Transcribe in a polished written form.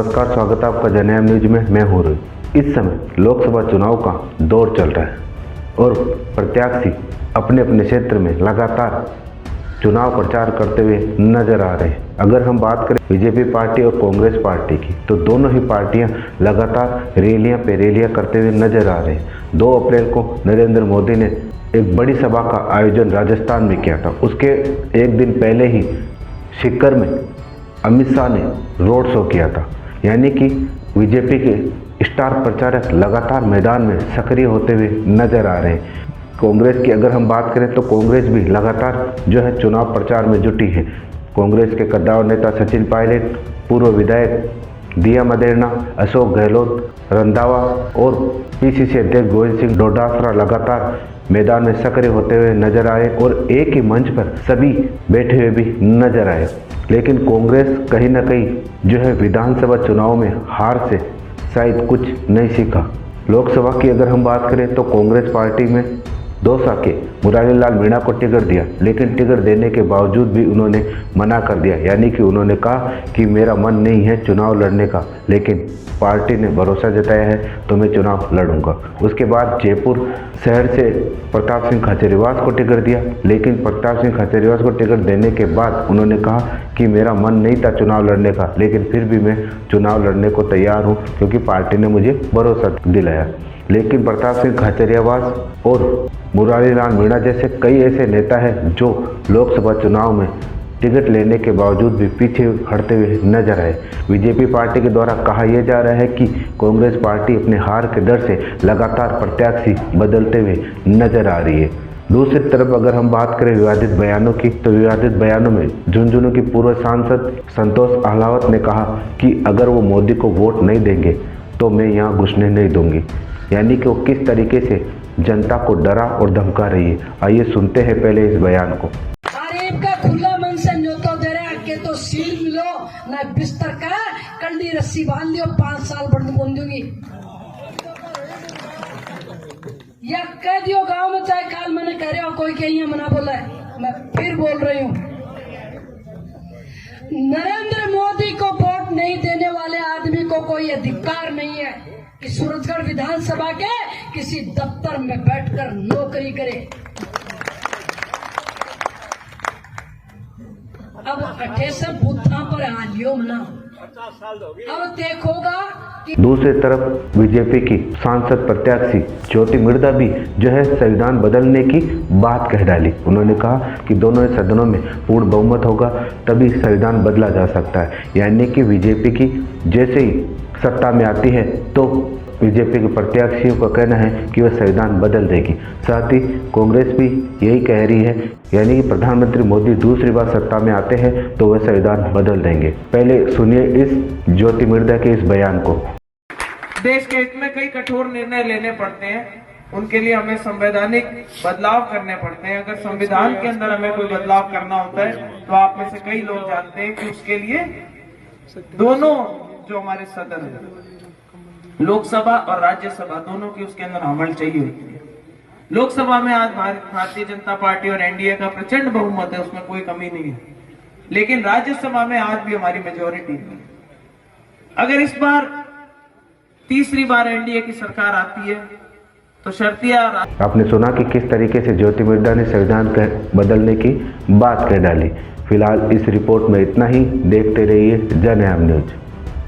नमस्कार, स्वागत है आपका जनयाम न्यूज में। मैं हूँ रोहित। इस समय लोकसभा चुनाव का दौर चल रहा है और प्रत्याशी अपने अपने क्षेत्र में लगातार चुनाव प्रचार करते हुए नजर आ रहे हैं। अगर हम बात करें बीजेपी पार्टी और कांग्रेस पार्टी की, तो दोनों ही पार्टियां लगातार रैलियां करते हुए नजर आ रहे हैं। 2 अप्रैल को नरेंद्र मोदी ने एक बड़ी सभा का आयोजन राजस्थान में किया था। उसके एक दिन पहले ही सीकर में अमित शाह ने रोड शो किया था। यानी कि बीजेपी के स्टार प्रचारक लगातार मैदान में सक्रिय होते हुए नजर आ रहे हैं। कांग्रेस की अगर हम बात करें तो कांग्रेस भी लगातार जो है चुनाव प्रचार में जुटी है। कांग्रेस के कद्दावर नेता सचिन पायलट, पूर्व विधायक दिया मदेरणा, अशोक गहलोत, रंधावा और पीसीसी अध्यक्ष गोविंद सिंह डोटासरा लगातार मैदान में सक्रिय होते हुए नजर आए और एक ही मंच पर सभी बैठे हुए भी नजर आए। लेकिन कांग्रेस कहीं ना कहीं जो है विधानसभा चुनाव में हार से शायद कुछ नहीं सीखा। लोकसभा की अगर हम बात करें तो कांग्रेस पार्टी में दौसा के मुरारी लाल मीणा को टिकट दिया, लेकिन टिकट देने के बावजूद भी उन्होंने मना कर दिया। यानी कि उन्होंने कहा कि मेरा मन नहीं है चुनाव लड़ने का, लेकिन पार्टी ने भरोसा जताया है तो मैं चुनाव लड़ूंगा। उसके बाद जयपुर शहर से प्रताप सिंह खाचरियावास को टिकट दिया, लेकिन प्रताप सिंह खाचरियावास को टिकट देने के बाद उन्होंने कहा कि मेरा मन नहीं था चुनाव लड़ने का, लेकिन फिर भी मैं चुनाव लड़ने को तैयार हूँ क्योंकि पार्टी ने मुझे भरोसा दिलाया। लेकिन प्रताप सिंह खाचरियावास और मुरारी लाल मीणा जैसे कई ऐसे नेता हैं जो लोकसभा चुनाव में टिकट लेने के बावजूद भी पीछे हटते हुए नजर आए। बीजेपी पार्टी के द्वारा कहा यह जा रहा है कि कांग्रेस पार्टी अपने हार के डर से लगातार प्रत्याशी बदलते हुए नजर आ रही है। दूसरी तरफ अगर हम बात करें विवादित बयानों की, तो विवादित बयानों में झुंझुनू की पूर्व सांसद संतोष अहलावत ने कहा कि अगर वो मोदी को वोट नहीं देंगे तो मैं यहाँ घुसने नहीं दूंगी। यानी कि वो किस तरीके से जनता को डरा और धमका रही है। आइए सुनते हैं पहले इस बयान को। गरीब का खुला मन से न्योतो दे रहे आके तो सील मिलो ना बिस्तर का कंडी रस्सी बांध दियो 5 साल बंद दूंगी या कह दियो गांव में, चाहे काल मैंने कह रहे हो कोई कहीं मना बोला है, मैं फिर बोल रही हूँ। नरेंद्र मोदी को वोट नहीं देने वाले आदमी को कोई अधिकार नहीं है कि सूरजगढ़ विधानसभा के किसी दफ्तर में बैठकर नौकरी करे। अब 28 बुद्धा पर आलियो मना, अब देखोगा कि दूसरी तरफ बीजेपी की सांसद प्रत्याशी ज्योति मिर्धा भी जो है संविधान बदलने की बात कह डाली। उन्होंने कहा कि दोनों सदनों में पूर्ण बहुमत होगा तभी संविधान बदला जा सकता है। यानी कि बीजेपी की जैसे ही सत्ता में आती है तो बीजेपी के प्रत्याशियों का कहना है कि वह संविधान बदल देगी। साथ ही कांग्रेस भी यही कह रही है, यानी कि प्रधानमंत्री मोदी दूसरी बार सत्ता में आते हैं तो वह संविधान बदल देंगे। पहले सुनिए इस ज्योति मिर्धा के इस बयान को। देश के हित में कई कठोर निर्णय लेने पड़ते हैं, उनके लिए हमें संवैधानिक बदलाव करने पड़ते हैं। अगर संविधान के अंदर हमें कोई बदलाव करना होता है तो आप में से कई लोग जानते हैं कि उसके लिए दोनों जो हमारे सदन है, लोकसभा और राज्यसभा, दोनों की उसके अंदर अमल चाहिए होती है। लोकसभा में आज भारतीय जनता पार्टी और एनडीए का प्रचंड बहुमत है, उसमें कोई कमी नहीं है, लेकिन राज्यसभा में आज भी हमारी मेजोरिटी नहीं है। अगर इस बार तीसरी बार एनडीए की सरकार आती है तो शर्तिया। आपने सुना कि किस तरीके से ज्योति मिर्धा ने संविधान बदलने की बात कह डाली। फिलहाल इस रिपोर्ट में इतना ही। देखते रहिए जनयाम न्यूज।